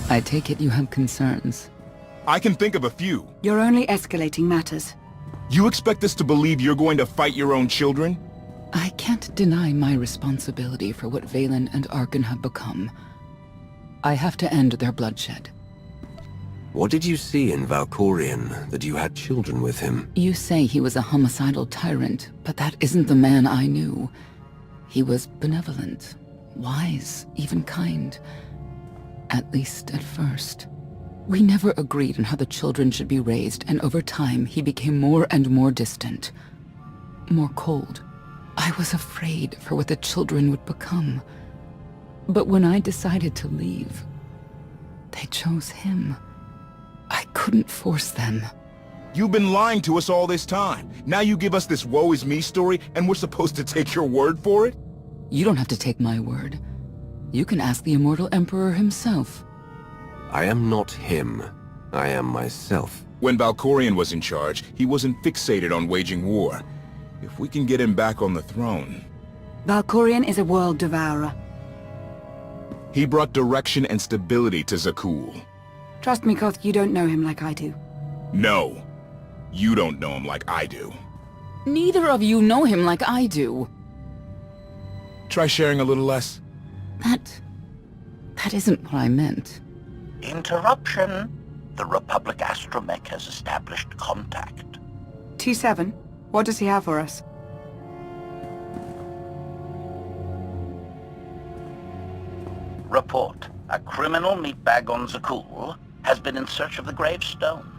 I take it you have concerns. I can think of a few. You're only escalating matters. You expect us to believe you're going to fight your own children? I can't deny my responsibility for what Valen and Arkan have become. I have to end their bloodshed. What did you see in Valkorion that you had children with him? You say he was a homicidal tyrant, but that isn't the man I knew. He was benevolent, wise, even kind. At least at first. We never agreed on how the children should be raised, and over time he became more and more distant. More cold. I was afraid for what the children would become. But when I decided to leave, they chose him. I couldn't force them. You've been lying to us all this time. Now you give us this woe is me story, and we're supposed to take your word for it? You don't have to take my word. You can ask the Immortal Emperor himself. I am not him. I am myself. When Valkorion was in charge, he wasn't fixated on waging war. If we can get him back on the throne... Valkorion is a world devourer. He brought direction and stability to Zakul. Trust me, Koth, you don't know him like I do. No. You don't know him like I do. Neither of you know him like I do. Try sharing a little less. That isn't what I meant. Interruption. The Republic astromech has established contact. T7, what does he have for us? Report. A criminal meatbag on Zakul has been in search of the gravestone.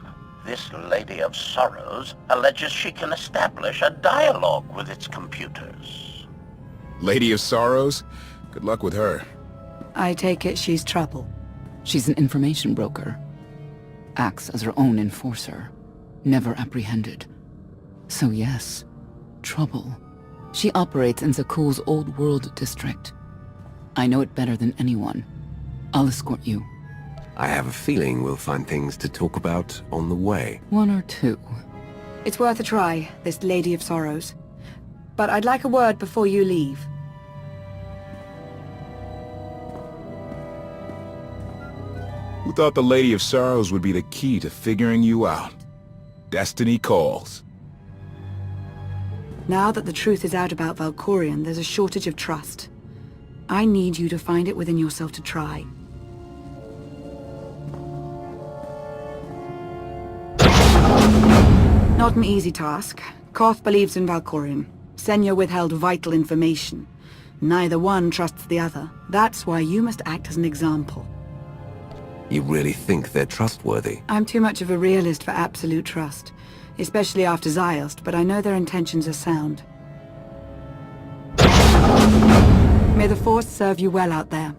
This Lady of Sorrows alleges she can establish a dialogue with its computers. Lady of Sorrows? Good luck with her. I take it she's trouble. She's an information broker. Acts as her own enforcer. Never apprehended. So yes, trouble. She operates in Zakul's Old World district. I know it better than anyone. I'll escort you. I have a feeling we'll find things to talk about on the way. One or two. It's worth a try, this Lady of Sorrows. But I'd like a word before you leave. Who thought the Lady of Sorrows would be the key to figuring you out? Destiny calls. Now that the truth is out about Valkorion, there's a shortage of trust. I need you to find it within yourself to try. Not an easy task. Koth believes in Valkorion. Senya withheld vital information. Neither one trusts the other. That's why you must act as an example. You really think they're trustworthy? I'm too much of a realist for absolute trust. Especially after Ziost, but I know their intentions are sound. May the Force serve you well out there.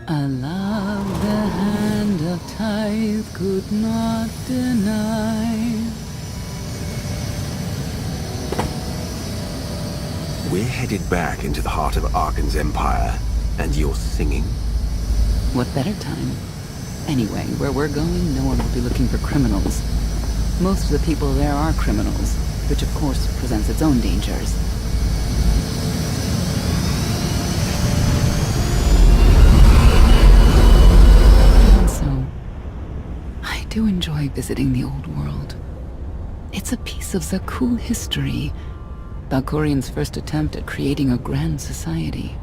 A love the hand of tithe could not deny. We're headed back into the heart of Arkan's empire, and you're singing? What better time? Anyway, where we're going, no one will be looking for criminals. Most of the people there are criminals, which of course presents its own dangers. Also, I do enjoy visiting the old world. It's a piece of Zakul history. Valkorion's first attempt at creating a grand society.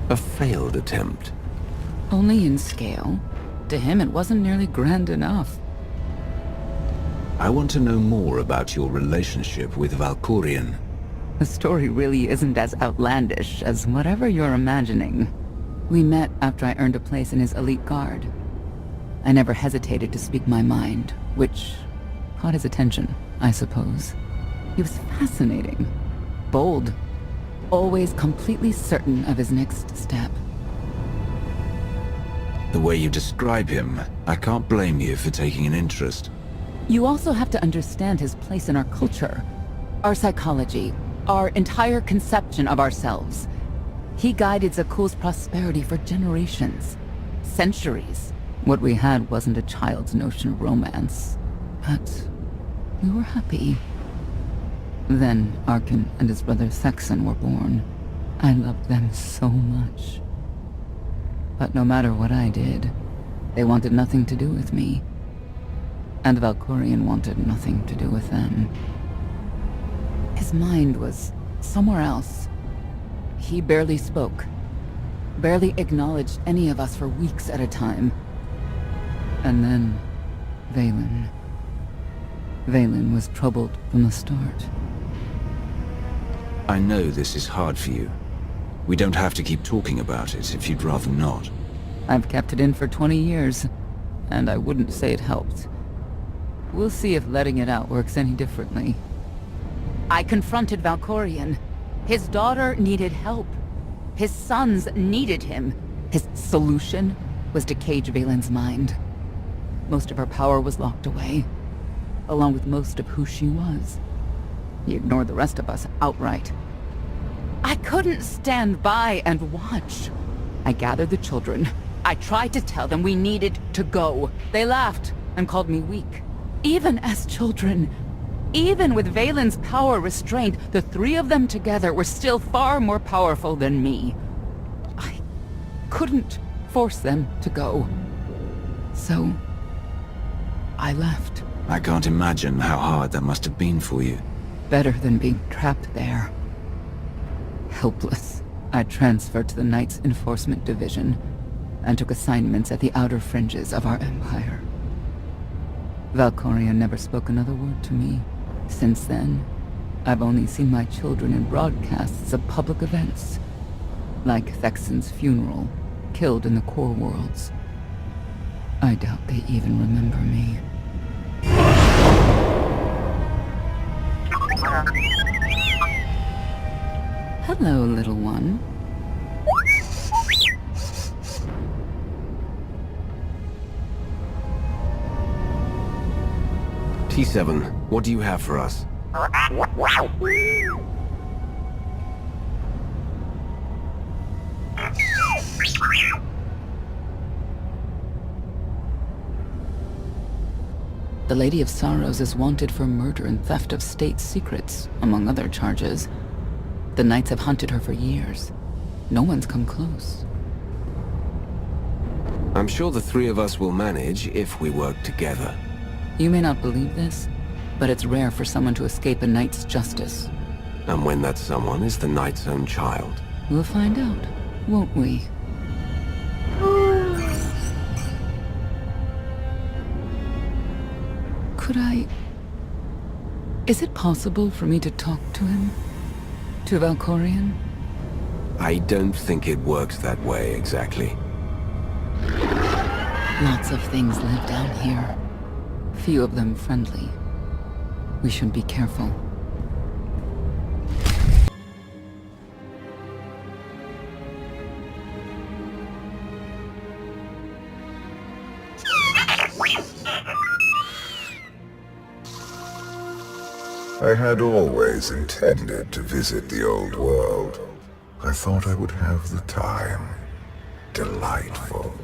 A failed attempt. Only in scale. To him, it wasn't nearly grand enough. I want to know more about your relationship with Valkorion. The story really isn't as outlandish as whatever you're imagining. We met after I earned a place in his elite guard. I never hesitated to speak my mind, which caught his attention, I suppose. He was fascinating. Bold. Always completely certain of his next step. The way you describe him, I can't blame you for taking an interest. You also have to understand his place in our culture, our psychology, our entire conception of ourselves. He guided Zakul's prosperity for generations, centuries. What we had wasn't a child's notion of romance, but we were happy. Then Arkin and his brother Sexton were born. I loved them so much. But no matter what I did, they wanted nothing to do with me. And Valkorion wanted nothing to do with them. His mind was somewhere else. He barely spoke. Barely acknowledged any of us for weeks at a time. And then, Vaylin. Vaylin was troubled from the start. I know this is hard for you. We don't have to keep talking about it if you'd rather not. I've kept it in for 20 years, and I wouldn't say it helped. We'll see if letting it out works any differently. I confronted Valkorion. His daughter needed help. His sons needed him. His solution was to cage Vaylin's mind. Most of her power was locked away, along with most of who she was. He ignored the rest of us outright. I couldn't stand by and watch. I gathered the children. I tried to tell them we needed to go. They laughed and called me weak. Even as children, even with Vaylin's power restrained, the three of them together were still far more powerful than me. I couldn't force them to go. So, I left. I can't imagine how hard that must have been for you. Better than being trapped there. Helpless, I transferred to the Knights Enforcement Division and took assignments at the outer fringes of our empire. Valkorion never spoke another word to me. Since then, I've only seen my children in broadcasts of public events, like Thexton's funeral, killed in the Core Worlds. I doubt they even remember me. Hello, little one. T7, what do you have for us? The Lady of Sorrows is wanted for murder and theft of state secrets, among other charges. The Knights have hunted her for years. No one's come close. I'm sure the three of us will manage if we work together. You may not believe this, but it's rare for someone to escape a Knight's justice. And when that someone is the Knight's own child. We'll find out, won't we? Could I... Is it possible for me to talk to him? To Valkorion? I don't think it works that way exactly. Lots of things live down here. Few of them friendly. We should be careful. I had always intended to visit the old world. I thought I would have the time. Delightful.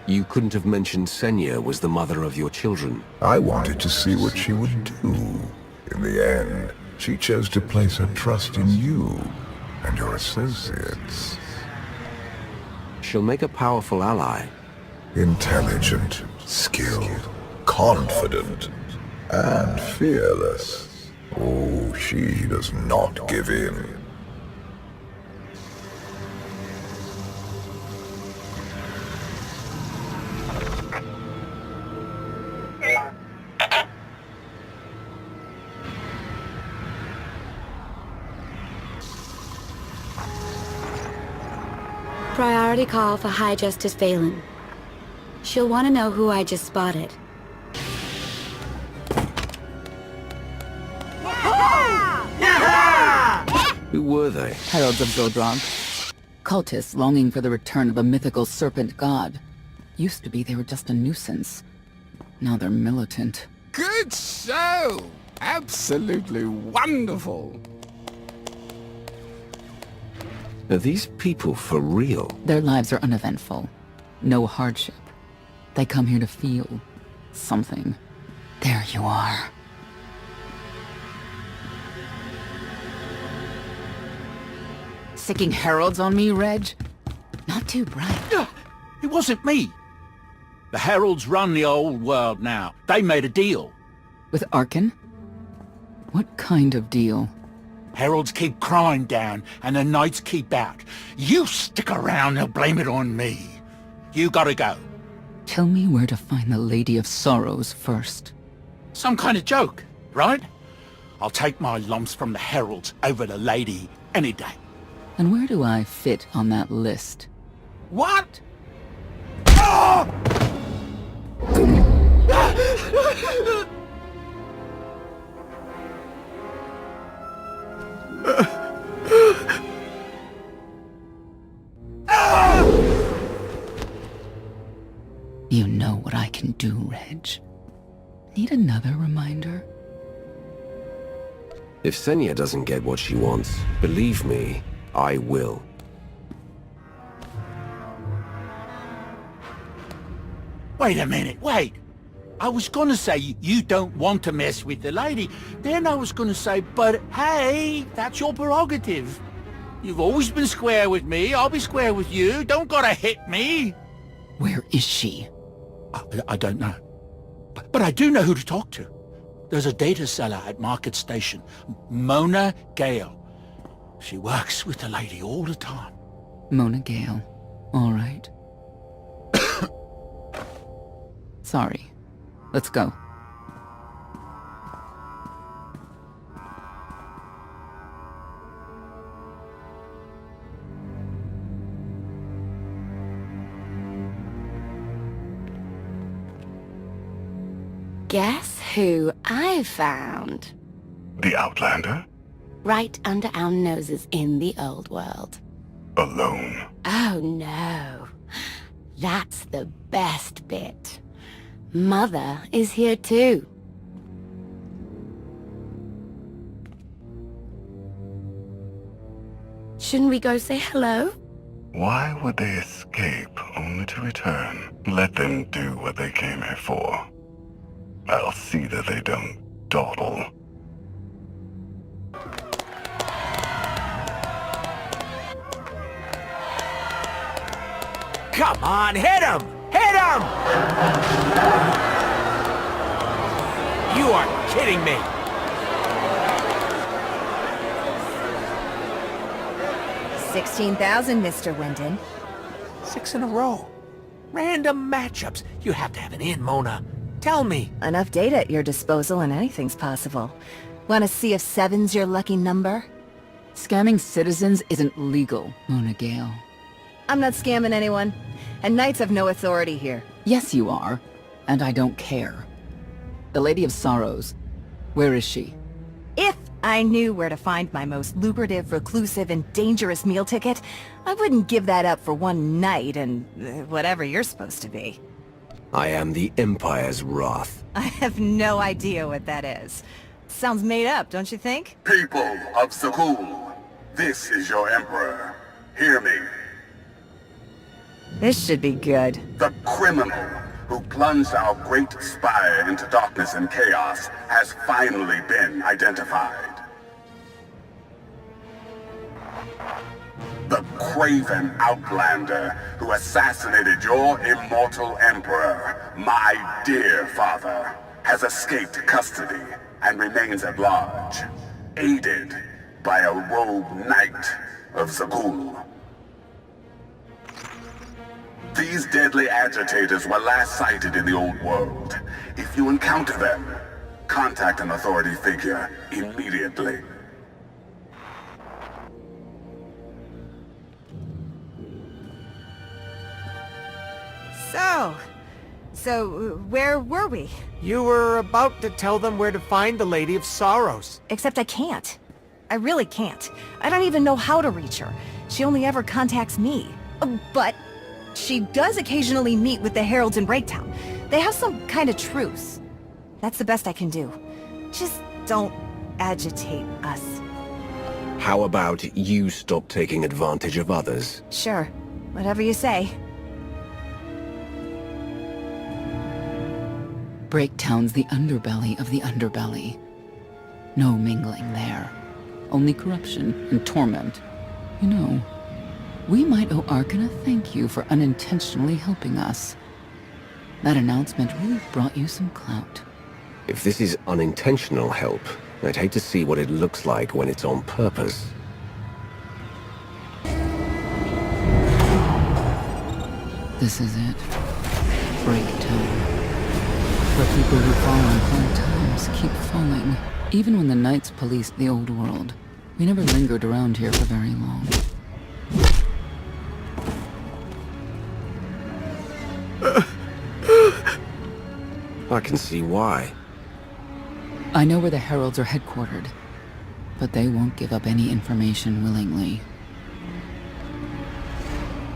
You couldn't have mentioned Senya was the mother of your children. I wanted to see what she would do. In the end, she chose to place her trust in you and your associates. She'll make a powerful ally. Intelligent, skilled, confident, and fearless. Oh, she does not give in. Priority call for High Justice Vaylin. She'll want to know who I just spotted. Who were they? Heralds of Zodrog. Cultists longing for the return of a mythical serpent god. Used to be they were just a nuisance. Now they're militant. Good show! Absolutely wonderful! Are these people for real? Their lives are uneventful. No hardship. They come here to feel something. There you are. sicking heralds on me, Reg? Not too bright. It wasn't me. The heralds run the old world now. They made a deal. With Arkin? What kind of deal? Heralds keep crime down, and the knights keep out. You stick around, they'll blame it on me. You gotta go. Tell me where to find the Lady of Sorrows first. Some kind of joke, right? I'll take my lumps from the heralds over the lady any day. And where do I fit on that list? What? Ah! You know what I can do, Reg. Need another reminder? If Senya doesn't get what she wants, believe me, I will. Wait a minute, wait. I was gonna say you don't want to mess with the lady. Then I was gonna say, but hey, that's your prerogative. You've always been square with me, I'll be square with you. Don't gotta hit me. Where is she? I don't know. But I do know who to talk to. There's a data seller at Market Station, Mona Gale. She works with the lady all the time. Mona Gale. All right. Sorry. Let's go. Guess who I found? The Outlander? Right under our noses in the old world. Alone? Oh no. That's the best bit. Mother is here too. Shouldn't we go say hello? Why would they escape only to return? Let them do what they came here for. I'll see that they don't dawdle. Come on, hit him! Hit him! You are kidding me! $16,000, Mr. Wyndon. 6 in a row. Random matchups. You have to have an in, Mona. Tell me. Enough data at your disposal and anything's possible. Want to see if 7's your lucky number? Scamming citizens isn't legal, Mona Gale. I'm not scamming anyone. And knights have no authority here. Yes, you are. And I don't care. The Lady of Sorrows. Where is she? If I knew where to find my most lucrative, reclusive, and dangerous meal ticket, I wouldn't give that up for one night and whatever you're supposed to be. I am the Empire's wrath. I have no idea what that is. Sounds made up, don't you think? People of Zakul, this is your Emperor. Hear me. This should be good. The criminal who plunged our great spire into darkness and chaos has finally been identified. The craven outlander who assassinated your immortal emperor, my dear father, has escaped custody and remains at large, aided by a rogue knight of Zakul. These deadly agitators were last sighted in the old world. If you encounter them, contact an authority figure immediately. So where were we? You were about to tell them where to find the Lady of Sorrows. Except I can't. I really can't. I don't even know how to reach her. She only ever contacts me. But she does occasionally meet with the Heralds in Breaktown. They have some kind of truce. That's the best I can do. Just don't agitate us. How about you stop taking advantage of others? Sure. Whatever you say. Breaktown's the underbelly of the underbelly. No mingling there. Only corruption and torment. You know, we might owe Arkan a thank you for unintentionally helping us. That announcement really brought you some clout. If this is unintentional help, I'd hate to see what it looks like when it's on purpose. This is it. Breakdown. Where people who fall on hard times keep falling. Even when the Knights policed the old world, we never lingered around here for very long. I can see why. I know where the Heralds are headquartered, but they won't give up any information willingly.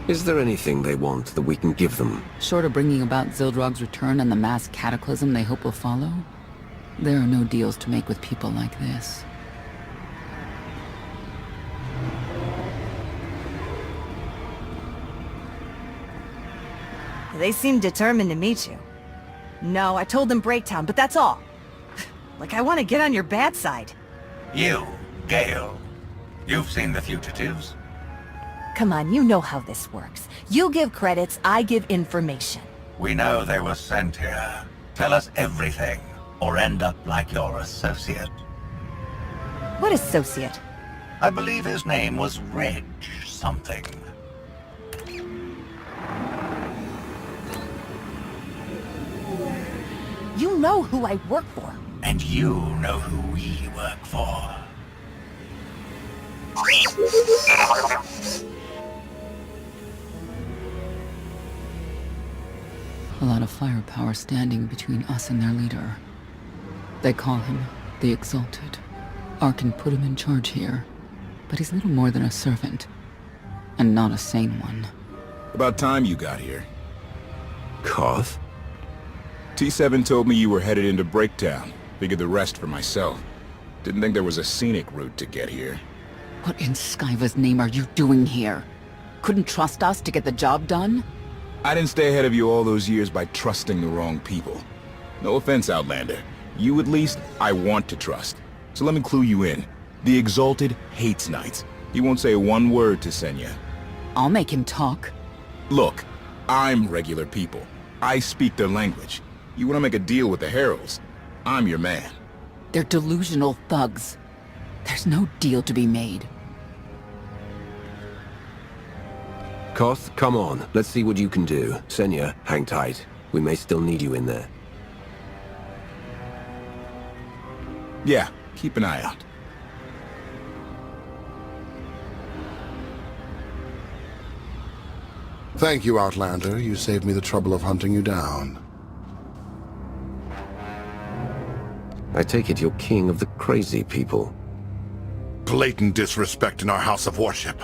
Is there anything they want that we can give them? Short of bringing about Zildrog's return and the mass cataclysm they hope will follow, there are no deals to make with people like this. They seem determined to meet you. No, I told them Breaktown, but that's all. Like I want to get on your bad side. You, Gale. You've seen the fugitives. Come on, you know how this works. You give credits, I give information. We know they were sent here. Tell us everything, or end up like your associate. What associate? I believe his name was Reg something. You know who I work for. And you know who we work for. A lot of firepower standing between us and their leader. They call him the Exalted. Arkan put him in charge here, but he's little more than a servant, and not a sane one. About time you got here. Koth? T-7 told me you were headed into Breakdown. Figured the rest for myself. Didn't think there was a scenic route to get here. What in Skyva's name are you doing here? Couldn't trust us to get the job done? I didn't stay ahead of you all those years by trusting the wrong people. No offense, Outlander. You at least, I want to trust. So let me clue you in. The Exalted hates Knights. He won't say one word to Senya. I'll make him talk. Look, I'm regular people. I speak their language. You want to make a deal with the Heralds? I'm your man. They're delusional thugs. There's no deal to be made. Koth, come on. Let's see what you can do. Senya, hang tight. We may still need you in there. Yeah, keep an eye out. Thank you, Outlander. You saved me the trouble of hunting you down. I take it you're king of the crazy people. Blatant disrespect in our house of worship.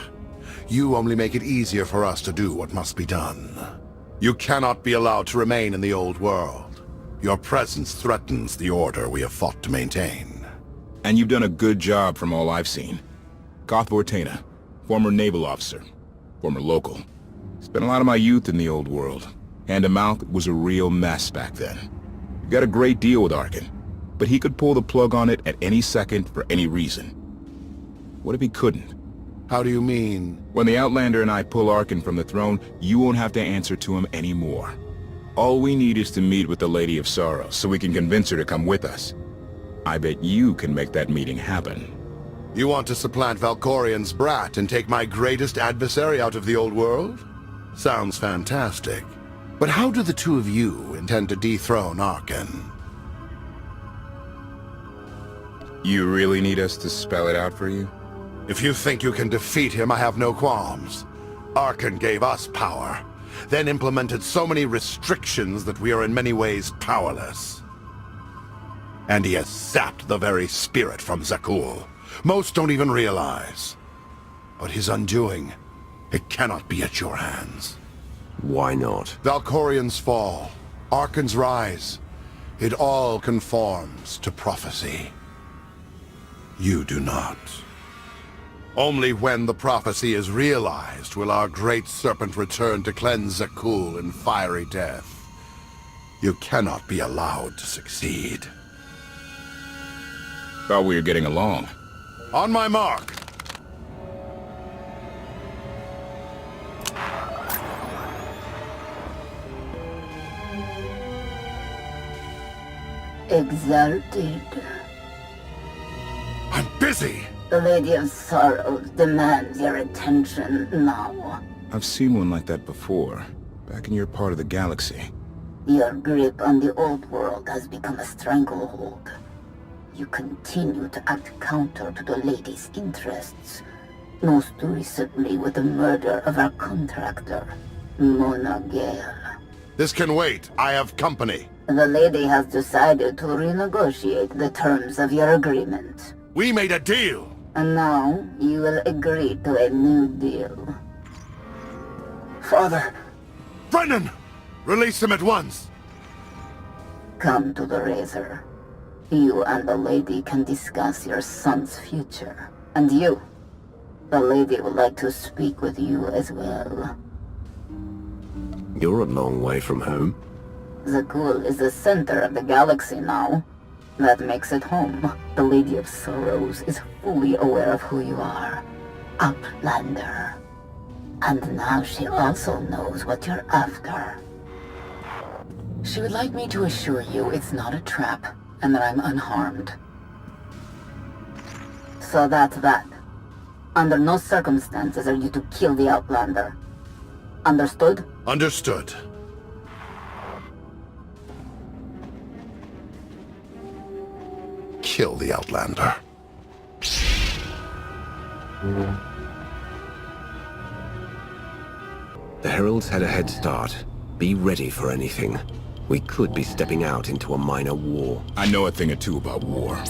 You only make it easier for us to do what must be done. You cannot be allowed to remain in the old world. Your presence threatens the order we have fought to maintain. And you've done a good job from all I've seen. Koth Vortena, former naval officer, former local. Spent a lot of my youth in the old world. Hand-to-mouth was a real mess back then. You got a great deal with Arkan, but he could pull the plug on it at any second for any reason. What if he couldn't? How do you mean? When the Outlander and I pull Arkan from the throne, you won't have to answer to him anymore. All we need is to meet with the Lady of Sorrows so we can convince her to come with us. I bet you can make that meeting happen. You want to supplant Valkorian's brat and take my greatest adversary out of the old world? Sounds fantastic. But how do the two of you intend to dethrone Arkan? You really need us to spell it out for you? If you think you can defeat him, I have no qualms. Arkan gave us power, then implemented so many restrictions that we are in many ways powerless. And he has sapped the very spirit from Zakul. Most don't even realize. But his undoing, it cannot be at your hands. Why not? Valkorian's fall, Arkan's rise, it all conforms to prophecy. You do not. Only when the prophecy is realized will our great serpent return to cleanse Zakul in fiery death. You cannot be allowed to succeed. Thought we were getting along. On my mark. Exalted. I'm busy! The Lady of Sorrows demands your attention now. I've seen one like that before, back in your part of the galaxy. Your grip on the old world has become a stranglehold. You continue to act counter to the Lady's interests, most recently with the murder of our contractor, Mona Gale. This can wait. I have company. The Lady has decided to renegotiate the terms of your agreement. We made a deal! And now, you will agree to a new deal. Father! Brennan! Release him at once! Come to the Razor. You and the Lady can discuss your son's future. And you, the Lady would like to speak with you as well. You're a long way from home. Zakul is the center of the galaxy now. That makes it home. The Lady of Sorrows is fully aware of who you are. Outlander. And now she also knows what you're after. She would like me to assure you it's not a trap, and that I'm unharmed. So that's that. Under no circumstances are you to kill the Outlander. Understood? Understood. Kill the Outlander. The Heralds had a head start. Be ready for anything. We could be stepping out into a minor war. I know a thing or two about war.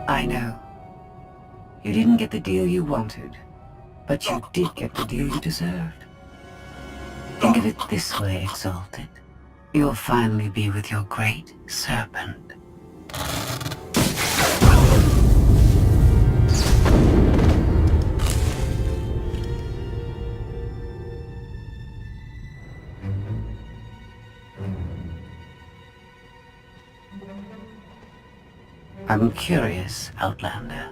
I know. You didn't get the deal you wanted, but you did get the deal you deserved. Think of it this way, Exalted. You'll finally be with your great serpent. I'm curious, Outlander.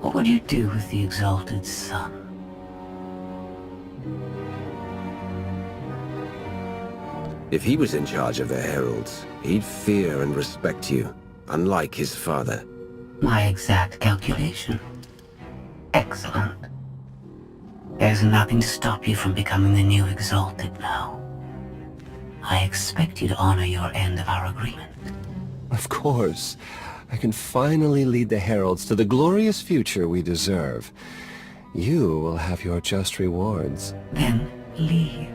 What would you do with the Exalted Son? If he was in charge of the Heralds, he'd fear and respect you, unlike his father. My exact calculation. Excellent. There's nothing to stop you from becoming the new Exalted now. I expect you to honor your end of our agreement. Of course. I can finally lead the Heralds to the glorious future we deserve. You will have your just rewards. Then leave.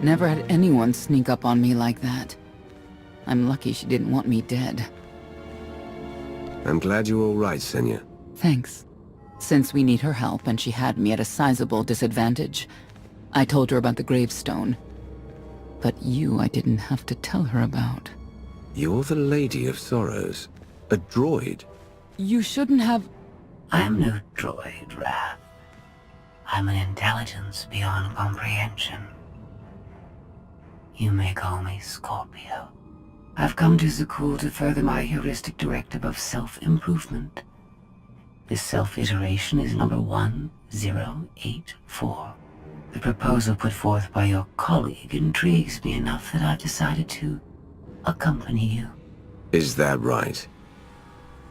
Never had anyone sneak up on me like that. I'm lucky she didn't want me dead. I'm glad you're all right, Senya. Thanks. Since we need her help and she had me at a sizable disadvantage, I told her about the gravestone. But you I didn't have to tell her about. You're the Lady of Sorrows. A droid. You shouldn't have... I'm no droid, Wrath. I'm an intelligence beyond comprehension. You may call me Scorpio. I've come to Zakul to further my heuristic directive of self-improvement. This self-iteration is number 1084. The proposal put forth by your colleague intrigues me enough that I've decided to accompany you. Is that right?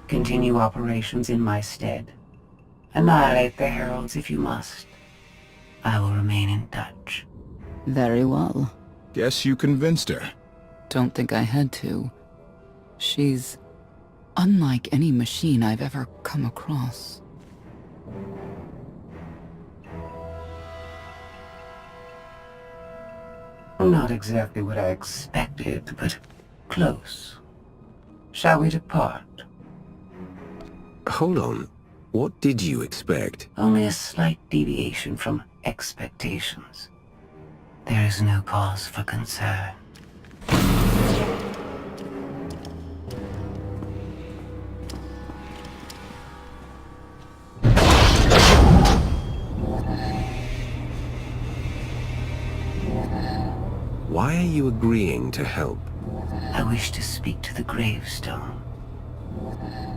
Continue operations in my stead. Annihilate the Heralds if you must. I will remain in touch. Very well. Guess you convinced her. Don't think I had to. She's unlike any machine I've ever come across. Not exactly what I expected, but close. Shall we depart? Hold on. What did you expect? Only a slight deviation from expectations. There is no cause for concern. Why are you agreeing to help? I wish to speak to the gravestone.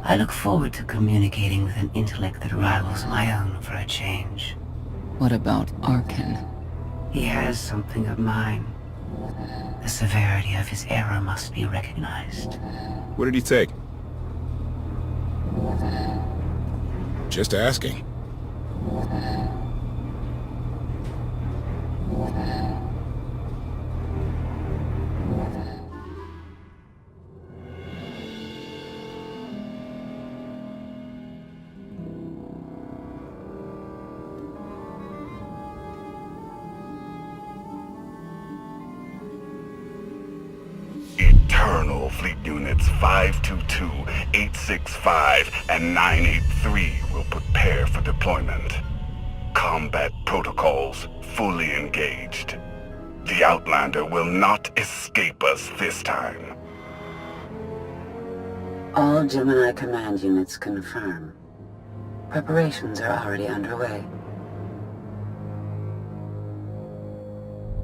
I look forward to communicating with an intellect that rivals my own for a change. What about Arkin? He has something of mine. The severity of his error must be recognized. What did he take? Just asking. Eternal Fleet Units 522, 865, and 983 will prepare for deployment. Combat protocols fully engaged. The Outlander will not escape us this time. All Gemini command units confirm. Preparations are already underway.